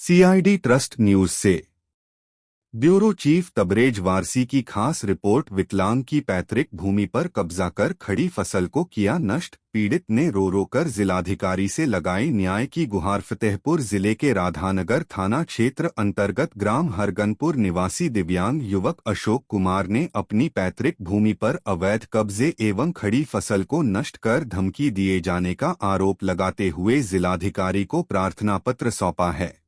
CID trust news से bureau chief Tabrez Warsi की खास रिपोर्ट। विकलांग की पैतृक भूमि पर कब्जा कर खड़ी फसल को किया नष्ट, पीड़ित ने रो रो कर जिलाधिकारी से लगाई न्याय की गुहार। फतेहपुर जिले के राधानगर थाना क्षेत्र अंतर्गत ग्राम हरगनपुर निवासी दिव्यांग युवक अशोक कुमार ने अपनी पैतृक भूमि पर अवैध कब्जे एवं खड़ी फसल को नष्ट कर धमकी दिए जाने का आरोप लगाते हुए जिलाधिकारी को प्रार्थना पत्र सौंपा है।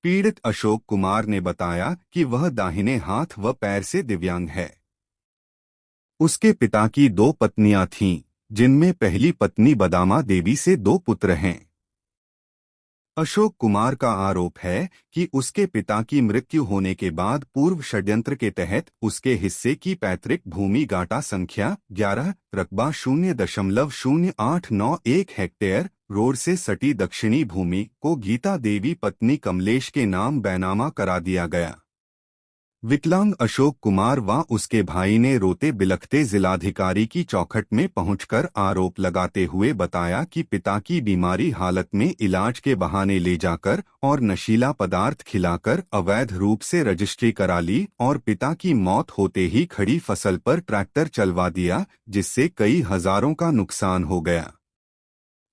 पीड़ित अशोक कुमार ने बताया कि वह दाहिने हाथ व पैर से दिव्यांग है। उसके पिता की 2 पत्नियां थीं, जिनमें पहली पत्नी बदामा देवी से 2 पुत्र हैं। अशोक कुमार का आरोप है कि उसके पिता की मृत्यु होने के बाद पूर्व षड्यंत्र के तहत उसके हिस्से की पैतृक भूमि गाटा संख्या 11 रकबा 0.0891 हेक्टेयर रोड से सटी दक्षिणी भूमि को गीता देवी पत्नी कमलेश के नाम बैनामा करा दिया गया। विकलांग अशोक कुमार व उसके भाई ने रोते बिलखते जिलाधिकारी की चौखट में पहुंचकर आरोप लगाते हुए बताया कि पिता की बीमारी हालत में इलाज के बहाने ले जाकर और नशीला पदार्थ खिलाकर अवैध रूप से रजिस्ट्री करा ली और पिता की मौत होते ही खड़ी फसल पर ट्रैक्टर चलवा दिया, जिससे कई हजारों का नुकसान हो गया।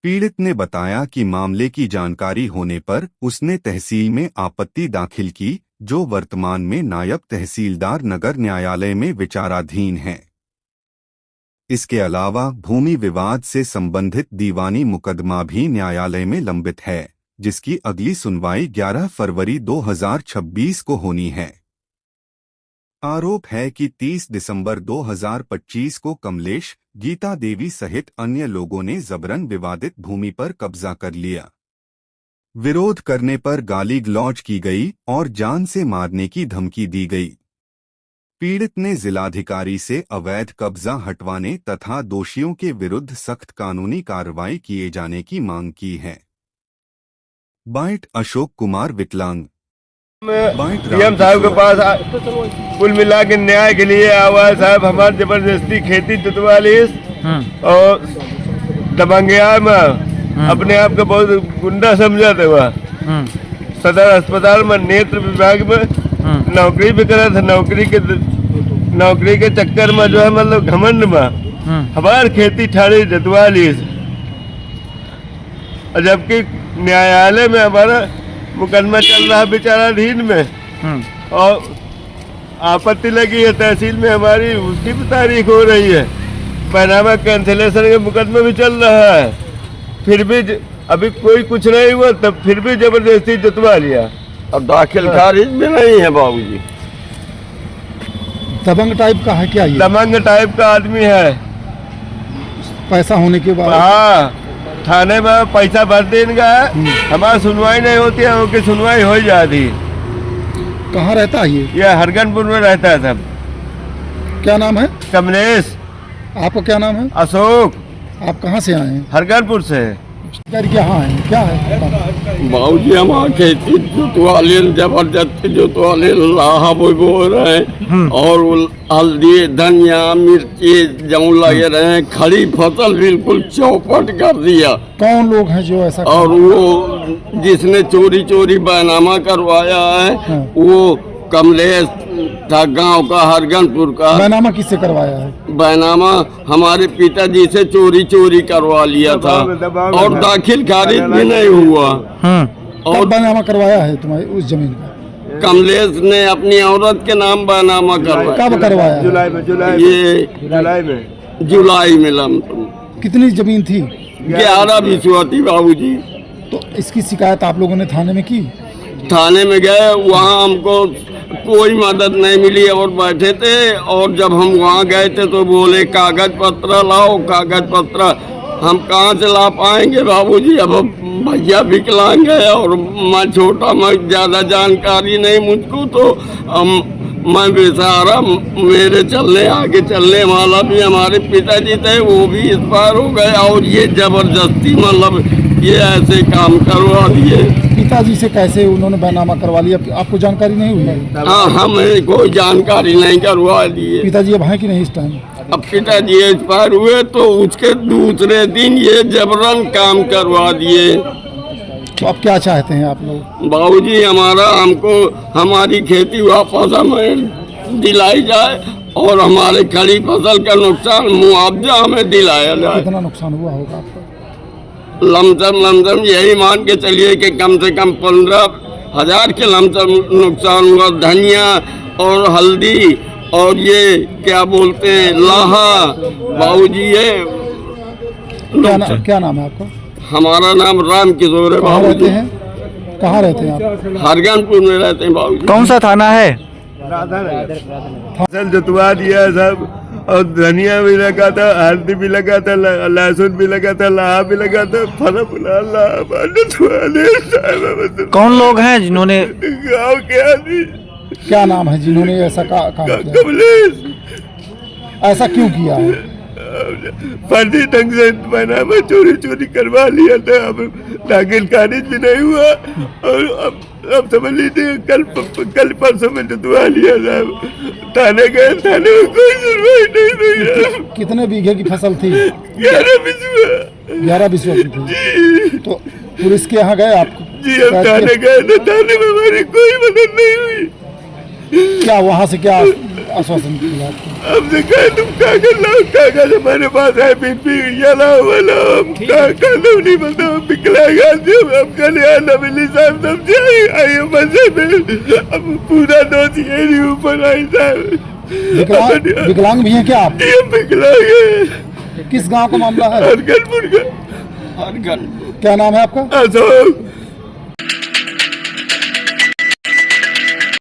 पीड़ित ने बताया कि मामले की जानकारी होने पर उसने तहसील में आपत्ति दाखिल की, जो वर्तमान में नायब तहसीलदार नगर न्यायालय में विचाराधीन है। इसके अलावा भूमि विवाद से संबंधित दीवानी मुकदमा भी न्यायालय में लंबित है, जिसकी अगली सुनवाई 11 फरवरी 2026 को होनी है। आरोप है कि 30 दिसंबर 2025 को कमलेश, गीता देवी सहित अन्य लोगों ने जबरन विवादित भूमि पर कब्जा कर लिया। विरोध करने पर गाली गलौज की गई और जान से मारने की धमकी दी गई। पीड़ित ने जिलाधिकारी से अवैध कब्जा हटवाने तथा दोषियों के विरुद्ध सख्त कानूनी कार्रवाई किए जाने की मांग की है। बाइट अशोक कुमार विकलांग। सीएम साहब के पास कुल मिला के न्याय के लिए आवा है साहब। हमारी जबरदस्ती खेती जुतवा ली और दबंगिया में अपने आप को बहुत गुंडा समझाते हुआ सदर अस्पताल में नेत्र विभाग में नौकरी भी करा था। नौकरी के चक्कर में जो है मतलब घमंड में हमारी खेती ठाड़ी जुतवा ली, जबकि न्यायालय में हमारा मुकदमा चल रहा है विचाराधीन में और आपत्ति लगी है तहसील में हमारी, उसकी भी तारीख हो रही है। पैनामा कैंसिलेशन का मुकदमा भी चल रहा है, फिर भी अभी कोई कुछ नहीं हुआ, तब फिर भी जबरदस्ती जुतवा लिया। अब दाखिल खारिज भी नहीं है बाबूजी। दबंग टाइप का है क्या ये? दबंग टाइप का आदमी है। पैसा होने के बाद हाँ, थाने में पैसा भर देगा, हमारी सुनवाई नहीं होती है, उनकी सुनवाई हो जाती। कहाँ रहता है ये? हरगनपुर में रहता है सब। क्या नाम है? कमलेश। आपका क्या नाम है? अशोक। आप कहाँ से आए हैं? हरगनपुर से। यहाँ है क्या है? बाबूजी हमारे खेती जुतवाले जबरदस्ती जुतवाले लाहा बो रहे हैं और हल्दी धनिया मिर्ची जौ लगे रहे हैं, खड़ी फसल बिल्कुल चौपट कर दिया। कौन लोग हैं जो ऐसा? और वो जिसने चोरी चोरी बैनामा करवाया है वो कमलेश था, गांव का हरगनपुर का। बैनामा किससे करवाया है? बैनामा हमारे पिताजी से चोरी चोरी करवा लिया था और दाखिल खारिज भी नहीं हुआ। और बैनामा करवाया है तुम्हारी उस जमीन का? कमलेश ने अपनी औरत के नाम बैनामा करवाया। कब करवाया? जुलाई में। जुलाई में। कितनी जमीन थी? 11 बीसवा थी बाबूजी। तो इसकी शिकायत आप लोगों ने थाने में की? थाने में गए, वहाँ हमको कोई मदद नहीं मिली और बैठे थे, और जब हम वहाँ गए थे तो बोले कागज पत्र लाओ, कागज पत्र। हम कहाँ से ला पाएंगे बाबूजी? अब भैया विकलांग है और मैं छोटा, मैं ज़्यादा जानकारी नहीं मुझको, तो मैं बेसहारा, मेरे चलने आगे चलने वाला भी हमारे पिताजी थे, वो भी एक्सपायर हो गए और ये जबरदस्ती मतलब ये ऐसे काम करवा दिए। पिताजी से कैसे उन्होंने बैनामा करवा लिया? आपको जानकारी नहीं हुई? हाँ, हमें कोई जानकारी नहीं करवा दिए। पिताजी अब हैं कि नहीं इस टाइम? अब पिताजी एक्सपायर हुए तो उसके दूसरे दिन ये जबरन काम करवा दिए। तो अब क्या चाहते हैं आप लोग? बाबूजी हमारा हमको हमारी खेती वापस हमें दिलाई जाए और हमारे खड़ी फसल का नुकसान मुआवजा हमें दिलाया जाए। कितना नुकसान हुआ होगा आपको? लमसम यही मान के चलिए कि कम से कम 15,000 के लमसम नुकसान हुआ। धनिया और हल्दी और ये क्या बोलते हैं लाहा बाबूजी ये क्या नाम है आपका? हमारा नाम राम किशोर है कहाँ रहते बाबूजी। हैं? कहाँ रहते हैं आप? हरगनपुर में रहते हैं बाबूजी। कौन सा थाना है? फसल जुतवा दिया सब, और धनिया भी लगा था, हल्दी भी लगा था, लहसुन भी लगा था, लाहा भी लगा था, फल फुला कौन लोग हैं जिन्होंने? गाँव के आदमी। क्या नाम है जिन्होंने ऐसा काम किया? कमलेश। ऐसा क्यों किया है? फर्जी ढंग से बनामा चोरी करवा लिया था। अब दाखिल खारिज भी नहीं हुआ, और अब समझ लीजिए कल परसों में जुतवा लिया साहब। थाने गए, थाने में कोई सुनवाई नहीं हुई। कितने बीघे की फसल थी? 11 बिस्वा। 11 बिस्वा की थी। तो पुलिस के यहाँ गए आप? जी हम थाने गए थे, थाने में हमारी कोई मदद नहीं हुई। क्या वहाँ से क्या आश्वासन मिला आपको? हमसे कहे तुम कागज लाओ, कागज हमारे पास है, पी ये लाओ वो लाओ। हम नहीं पता, हम पिघलाएगा हम कल यहाँ नबीली साहब समझे आइए मजे में। अब पूरा दोष ये नहीं ऊपर आई साहब। विकलांग भी हैं क्या आप? ये पिघलाएंगे। किस गांव का मामला है? हरगनपुर का। हरगनपुर। क्या नाम है आपका? अशोक।